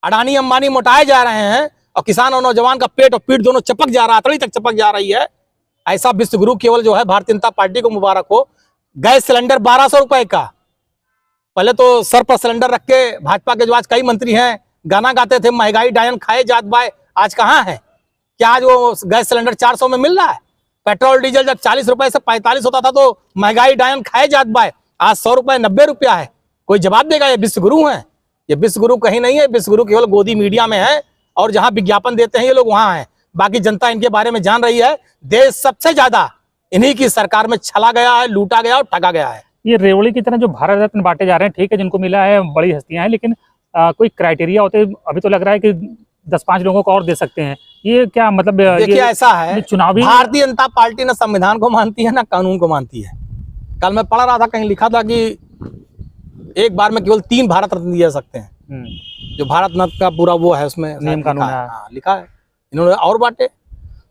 अडानी अंबानी मोटाए जा रहे हैं और किसान और नौजवान का पेट और पीठ दोनों चपक जा रहा है, अतड़ी तक चपक जा रही है। ऐसा विश्वगुरु केवल जो है भारतीय जनता पार्टी को मुबारक हो। गैस सिलेंडर 1200 रुपए का, पहले तो सर पर सिलेंडर रख के भाजपा के जो आज कई मंत्री हैं गाना गाते थे, महंगाई डायन खाए जात बाय, आज कहाँ है? क्या आज वो गैस सिलेंडर 400 में मिल रहा है? पेट्रोल डीजल जब 40 रुपए से 45 होता था तो महंगाई डायन खाए जात बाय, आज 100 रुपए 90 रुपया है। कोई जवाब देगा? ये विश्वगुरु हैं? ये विश्वगुरु कहीं नहीं है, विश्वगुरु केवल गोदी मीडिया में है और जहां विज्ञापन देते हैं ये लोग वहां हैं। बाकी जनता इनके बारे में जान रही है। देश सबसे ज्यादा इन्हीं की सरकार में छला गया है, लूटा गया और ठगा गया है। ये रेवड़ी की तरह जो भारत रत्न बांटे जा रहे हैं, ठीक है, जिनको मिला है बड़ी हस्तियां हैं, लेकिन कोई क्राइटेरिया होते? अभी तो लग रहा है कि 10-5 लोगों को और दे सकते हैं। ये क्या मतलब? देखिए ऐसा है, चुनावी भारतीय जनता पार्टी ना संविधान को मानती है ना कानून को मानती है। कल मैं पढ़ रहा था, कहीं लिखा था कि एक बार में केवल 3 भारत रत्न दिए जा सकते हैं। जो भारत रत्न का पूरा वो है उसमें नियम कानून है, लिखा है। इन्होंने और बांटे।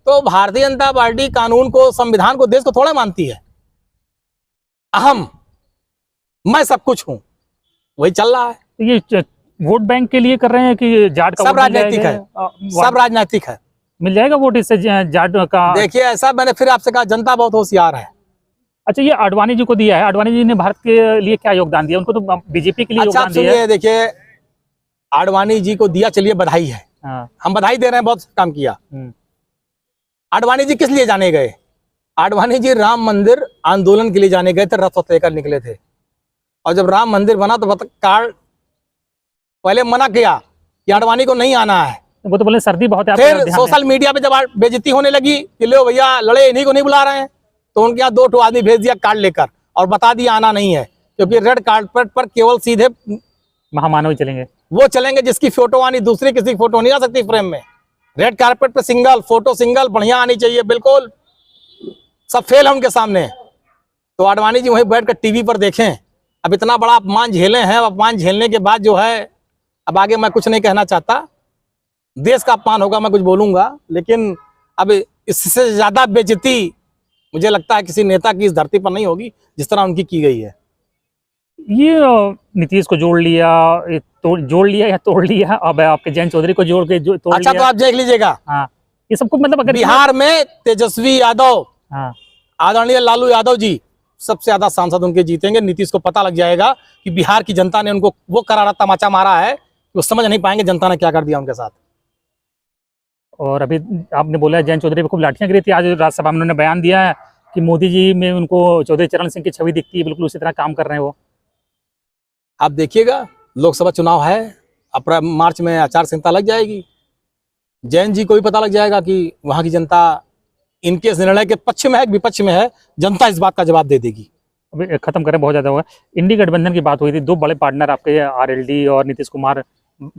तो भारतीय जनता पार्टी कानून को, संविधान को, देश को थोड़ा मानती है। अहम मैं सब कुछ हूं, वही चल रहा है। तो ये वोट बैंक के लिए कर रहे हैं कि जाट का? सब राजनीतिक है, सब राजनीतिक है। मिल जाएगा वोट इससे जाट का? देखिए ऐसा, मैंने फिर आपसे कहा, जनता बहुत होशियार है। अच्छा, ये आडवाणी जी को दिया है, आडवाणी जी ने भारत के लिए क्या योगदान दिया? उनको तो बीजेपी के लिए योगदान दिया है। देखिए आडवाणी जी को दिया, चलिए बधाई है, हम बधाई दे रहे हैं, बहुत काम किया। आडवाणी जी किस लिए जाने गए? आडवाणी जी राम मंदिर आंदोलन के लिए जाने गए थे, रथ लेकर निकले थे। और जब राम मंदिर बना तो कार्ड पहले मना किया कि आडवाणी को नहीं आना है। वो तो बोले सर्दी बहुत है। फिर सोशल मीडिया पे जब बेइज्जती होने लगी कि लो भैया लड़े, इन्हीं को नहीं बुला रहे हैं, तो उनके यहाँ 2 आदमी भेज दिया कार्ड लेकर और बता दिया आना नहीं है, क्योंकि रेड कार्पेट पर केवल सीधे महामानव ही चलेंगे। वो चलेंगे जिसकी फोटो आनी, दूसरी किसी की फोटो नहीं आ सकती फ्रेम में। रेड कार्पेट पे सिंगल फोटो, सिंगल बढ़िया आनी चाहिए, बिल्कुल सब फेल है उनके सामने। तो आडवाणी जी वहीं बैठकर टीवी पर देखें। अब इतना बड़ा अपमान झेले हैं, अपमान झेलने के बाद जो है, अब आगे मैं कुछ नहीं कहना चाहता, देश का अपमान होगा मैं कुछ बोलूंगा, लेकिन अब इससे ज्यादा बेइज्जती मुझे लगता है किसी नेता की इस धरती पर नहीं होगी जिस तरह उनकी की गई है। ये नीतीश को जोड़ लिया, जोड़ लिया या तोड़ लिया, अब आपके जयंत चौधरी को जोड़ के तोड़ अच्छा लिया। तो आप देख लीजिएगा, हाँ, ये सबको मतलब अगर बिहार में तेजस्वी यादव, हाँ, आदरणीय लालू यादव जी सबसे ज्यादा सांसद उनके जीतेंगे। नीतीश को पता लग जाएगा कि बिहार की जनता ने उनको वो करारा तमाचा मारा है, वो समझ नहीं पाएंगे जनता ने क्या कर दिया उनके साथ। और अभी आपने बोला जयंत चौधरी पे खूब लाठियां गिरी थी, आज राज्यसभा में उन्होंने बयान दिया है कि मोदी जी में उनको चौधरी चरण सिंह की छवि दिखती है, बिल्कुल उसी तरह काम कर रहे हैं वो। आप देखिएगा, लोकसभा चुनाव है, अप्रैल मार्च में आचार संहिता लग जाएगी। जैन जी को भी पता लग जाएगा कि वहां की जनता इनके निर्णय के पक्ष में है, विपक्ष में है, जनता इस बात का जवाब दे देगी। अभी खत्म करें, बहुत ज्यादा होगा। इंडी गठबंधन की बात हुई थी, 2 बड़े पार्टनर आपके आरएलडी और नीतीश कुमार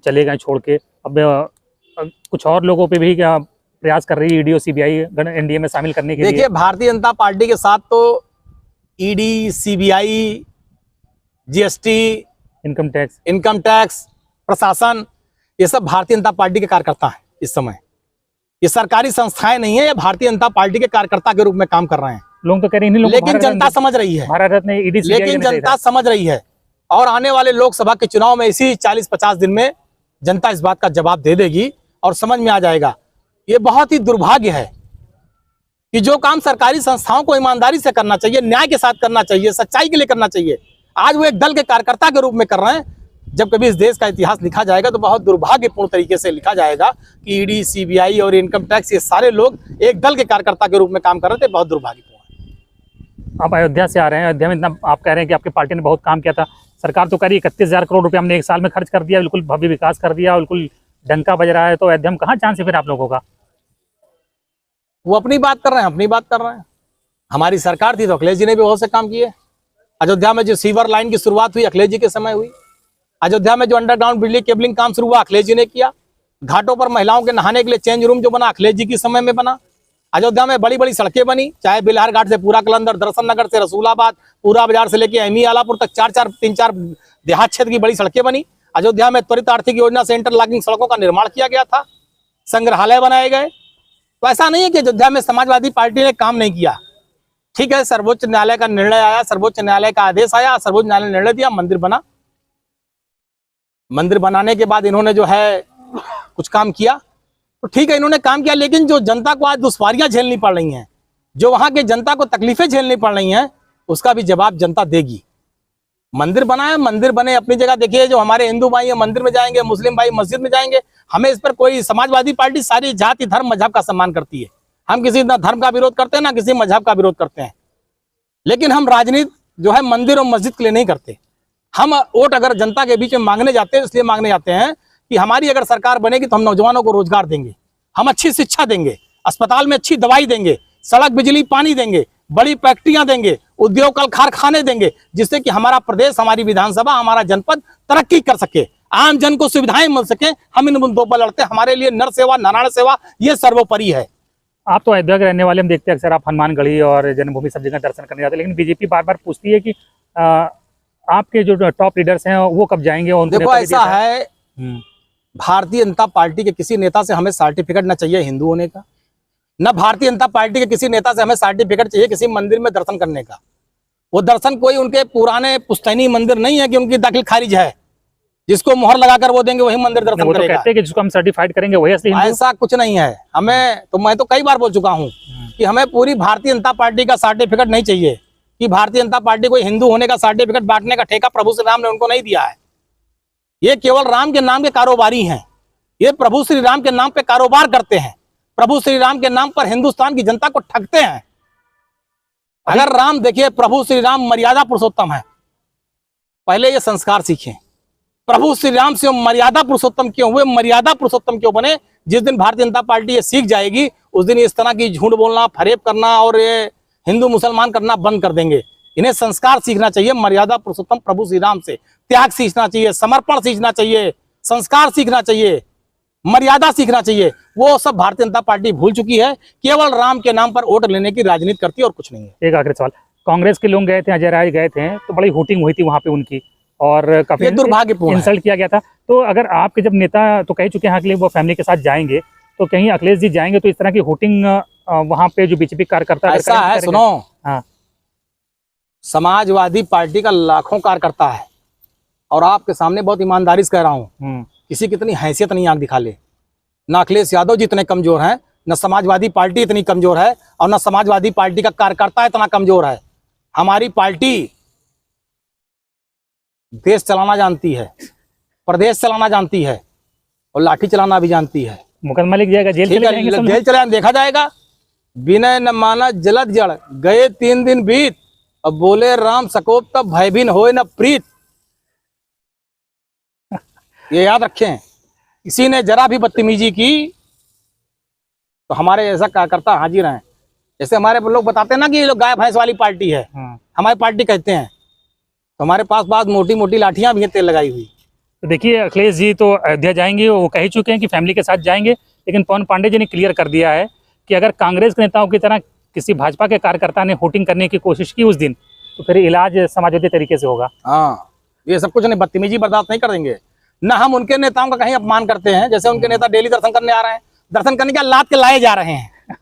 चले गए छोड़ के। अब कुछ और लोगों पे भी क्या प्रयास कर रही है ईडी और सीबीआई एनडीए में शामिल करने के लिए? देखिए भारतीय जनता पार्टी के साथ तो ED, CBI, GST, income tax, प्रशासन, ये सब भारतीय जनता पार्टी के कार्यकर्ता हैं। इस समय ये सरकारी संस्थाएं नहीं है, ये भारतीय जनता पार्टी के कार्यकर्ता के रूप में काम कर रहे हैं। लोग तो कह रहे हैं, लेकिन जनता समझ रही है, लेकिन जनता समझ रही है। और आने वाले लोकसभा के चुनाव में इसी 40-50 दिन में जनता इस बात का जवाब दे देगी और समझ में आ जाएगा। ये बहुत ही दुर्भाग्य है कि जो काम सरकारी संस्थाओं को ईमानदारी से करना चाहिए, न्याय के साथ करना चाहिए, सच्चाई के लिए करना चाहिए, आज वो एक दल के कार्यकर्ता के रूप में कर रहे हैं। जब कभी इस देश का इतिहास लिखा जाएगा तो बहुत दुर्भाग्यपूर्ण तरीके से लिखा जाएगा कि ईडी, सीबीआई और इनकम टैक्स, ये सारे लोग एक दल के कार्यकर्ता के रूप में काम कर रहे थे। बहुत दुर्भाग्यपूर्ण है। आप अयोध्या से आ रहे हैं, अयोध्या में इतना आप कह रहे हैं कि आपकी पार्टी ने बहुत काम किया था। सरकार तो कह रही है 31,000 करोड़ रुपये हमने 1 साल में खर्च कर दिया, बिल्कुल भव्य विकास कर दिया, बिल्कुल डंका बज रहा है। तो अयोध्या में कहाँ चांस है फिर आप लोगों का? वो अपनी बात कर रहे हैं, अपनी बात कर रहे हैं। हमारी सरकार थी तो अखिलेश जी ने भी बहुत से काम किए। अयोध्या में जो सीवर लाइन की शुरुआत हुई अखिलेश जी के समय हुई। अयोध्या में जो अंडरग्राउंड बिजली केबलिंग काम शुरू हुआ अखिलेश जी ने किया। घाटों पर महिलाओं के नहाने के लिए चेंज रूम जो बना अखिलेश जी के समय में बना। अयोध्या में बड़ी बड़ी सड़कें बनी, चाहे बिलहर घाट से पूरा कलंदर, दर्शन नगर से रसूलाबाद, पूरा बाजार से लेके एमी आलापुर तक 3-4 देहात क्षेत्र की बड़ी सड़कें बनी। अयोध्या में त्वरित आर्थिक योजना से इंटरलॉकिंग सड़कों का निर्माण किया गया था, संग्रहालय बनाए गए। तो ऐसा नहीं है कि अयोध्या में समाजवादी पार्टी ने काम नहीं किया। ठीक है, सर्वोच्च न्यायालय का निर्णय आया, सर्वोच्च न्यायालय का आदेश आया, सर्वोच्च न्यायालय ने निर्णय दिया, मंदिर बना। मंदिर बनाने के बाद इन्होंने जो है कुछ काम किया, तो ठीक है इन्होंने काम किया, लेकिन जो जनता को आज दुश्वारियां झेलनी पड़ रही हैं, जो वहां के जनता को तकलीफें झेलनी पड़ रही हैं, उसका भी जवाब जनता देगी। मंदिर बनाए, मंदिर बने अपनी जगह। देखिए जो हमारे हिंदू भाई है मंदिर में जाएंगे, मुस्लिम भाई मस्जिद में जाएंगे, हमें इस पर कोई, समाजवादी पार्टी सारी जाति धर्म मजहब का सम्मान करती है। हम किसी ना धर्म का विरोध करते हैं ना किसी मजहब का विरोध करते हैं, लेकिन हम राजनीति जो है मंदिर और मस्जिद के लिए नहीं करते। हम वोट अगर जनता के बीच में मांगने जाते हैं, इसलिए मांगने जाते हैं कि हमारी अगर सरकार बनेगी तो हम नौजवानों को रोजगार देंगे, हम अच्छी शिक्षा देंगे, अस्पताल में अच्छी दवाई देंगे, सड़क बिजली पानी देंगे, बड़ी फैक्ट्रियां देंगे, उद्योग कल कारखाने देंगे, जिससे कि हमारा प्रदेश, हमारी विधानसभा, हमारा जनपद तरक्की कर सके, आम जन को सुविधाएं मिल सके। हम इन मुद्दों पर लड़ते हैं। हमारे लिए नर सेवा, नारायण सेवा ये सर्वोपरि है। आप तो अयोध्या के रहने वाले, हम देखते हैं अक्सर आप हनुमानगढ़ी और जन्मभूमि सब जगह दर्शन करने जाते हैं, लेकिन बीजेपी बार बार पूछती है कि आपके जो टॉप लीडर्स हैं वो कब जाएंगे। और देखो ऐसा है, भारतीय जनता पार्टी के किसी नेता से हमें सर्टिफिकेट न चाहिए हिंदू होने का, न भारतीय जनता पार्टी के किसी नेता से हमें सर्टिफिकेट चाहिए किसी मंदिर में दर्शन करने का। वो दर्शन कोई उनके पुराने पुश्तैनी मंदिर नहीं है कि उनकी दाखिल खारिज है, जिसको मोहर लगाकर वो देंगे वही मंदिर दर्शन वो तो करेगा। कहते हैं कि जिसको हम सर्टिफाइड करेंगे वही असली हिंदू। ऐसा कुछ नहीं है। हमें तो, मैं तो कई बार बोल चुका हूं कि हमें पूरी भारतीय जनता पार्टी का सर्टिफिकेट नहीं चाहिए, कि भारतीय जनता पार्टी को हिंदू होने का सर्टिफिकेट बांटने का ठेका प्रभु श्री राम ने उनको नहीं दिया है। ये केवल राम के नाम के कारोबारी हैं, ये प्रभु श्री राम के नाम पे कारोबार करते हैं, प्रभु श्री राम के नाम पर हिंदुस्तान की जनता को ठगते हैं। अगर राम, देखिए प्रभु श्री राम मर्यादा पुरुषोत्तम है, पहले ये संस्कार सीखें। प्रभु श्री राम से मर्यादा पुरुषोत्तम क्यों हुए, मर्यादा पुरुषोत्तम क्यों बने? जिस दिन भारतीय जनता पार्टी ये सीख जाएगी उस दिन इस तरह की झूठ बोलना, फरेब करना और ये हिंदू मुसलमान करना बंद कर देंगे। इन्हें संस्कार सीखना चाहिए, मर्यादा पुरुषोत्तम प्रभु श्री राम से त्याग सीखना चाहिए, समर्पण सीखना चाहिए, संस्कार सीखना चाहिए, मर्यादा सीखना चाहिए। वो सब भारतीय जनता पार्टी भूल चुकी है, केवल राम के नाम पर वोट लेने की राजनीति करती है और कुछ नहीं है। एक आखिरी सवाल, कांग्रेस के लोग गए थे, अजय राय गए थे, तो बड़ी हूटिंग हुई थी वहां पे उनकी और काफी दुर्भाग्यपूर्ण इंसल्ट किया गया था। तो अगर आपके जब नेता तो कह चुके हैं कि वो फैमिली के साथ जाएंगे, तो कहीं अखिलेश जी जाएंगे तो इस तरह की हूटिंग वहां पे जो बीजेपी कार्यकर्ता ऐसा है, सुनो, हाँ, समाजवादी पार्टी का लाखों कार्यकर्ता है और आपके सामने बहुत ईमानदारी से कह रहा हूँ, किसी की इतनी हैसियत नहीं आंख दिखा ले। न अखिलेश यादव जी इतने कमजोर हैं, न समाजवादी पार्टी इतनी कमजोर है, और न समाजवादी पार्टी का कार्यकर्ता इतना कमजोर है। हमारी पार्टी देश चलाना जानती है, प्रदेश चलाना जानती है और लाठी चलाना भी जानती है। मुकदमा लिख जाएगा, जेल चले जाएंगे, जेल चले देखा जाएगा। विनय न माना जलद जड़, गए 3 दिन बीत, अब बोले राम सकोप तब भयभीन होए न प्रीत। ये याद रखें, किसी ने जरा भी बदतमीजी की तो हमारे ऐसा कार्यकर्ता हाजिर हैं। जैसे हमारे लोग बताते हैं ना कि ये लोग गाय भैंस वाली पार्टी है, हमारी पार्टी कहते हैं, तो हमारे पास बाद मोटी मोटी लाठियां भी हैं तेल लगाई हुई। तो देखिए अखिलेश जी तो अयोध्या जाएंगे, वो कह चुके हैं कि फैमिली के साथ जाएंगे, लेकिन पवन पांडे जी ने क्लियर कर दिया है कि अगर कांग्रेस के नेताओं की तरह किसी भाजपा के कार्यकर्ता ने वोटिंग करने की कोशिश की उस दिन, तो फिर इलाज समाजवादी तरीके से होगा। हाँ, ये सब कुछ नहीं, बदतमीजी बर्दाश्त नहीं कर देंगे। ना हम उनके नेताओं का कहीं अपमान करते हैं, जैसे उनके नेता डेली दर्शन करने आ रहे हैं, दर्शन करने के लाद के लाए जा रहे हैं,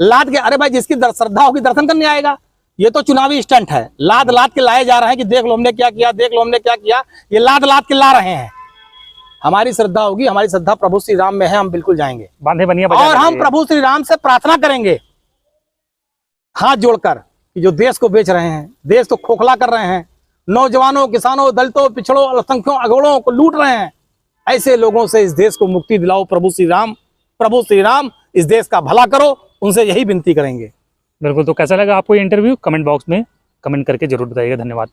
लाद के। अरे भाई, जिसकी श्रद्धा होगी दर्शन करने आएगा। ये तो चुनावी स्टंट है, लाद लाद के लाए जा रहे हैं कि देख लो हमने क्या किया, देख लो हमने क्या किया। ये लाद लाद के ला रहे हैं। हमारी श्रद्धा होगी, हमारी श्रद्धा प्रभु श्री राम में है, हम बिल्कुल जाएंगे, बांधे बनिया और हम प्रभु श्री राम से प्रार्थना करेंगे हाथ जोड़कर कि जो देश को बेच रहे हैं, देश को खोखला कर रहे हैं, नौजवानों, किसानों, दलितों, पिछड़ों, अल्पसंख्यकों, अगड़ों को लूट रहे हैं, ऐसे लोगों से इस देश को मुक्ति दिलाओ प्रभु श्री राम। प्रभु श्री राम इस देश का भला करो, उनसे यही विनती करेंगे। बिल्कुल। तो कैसा लगा आपको ये इंटरव्यू, कमेंट बॉक्स में कमेंट करके जरूर बताइएगा। धन्यवाद।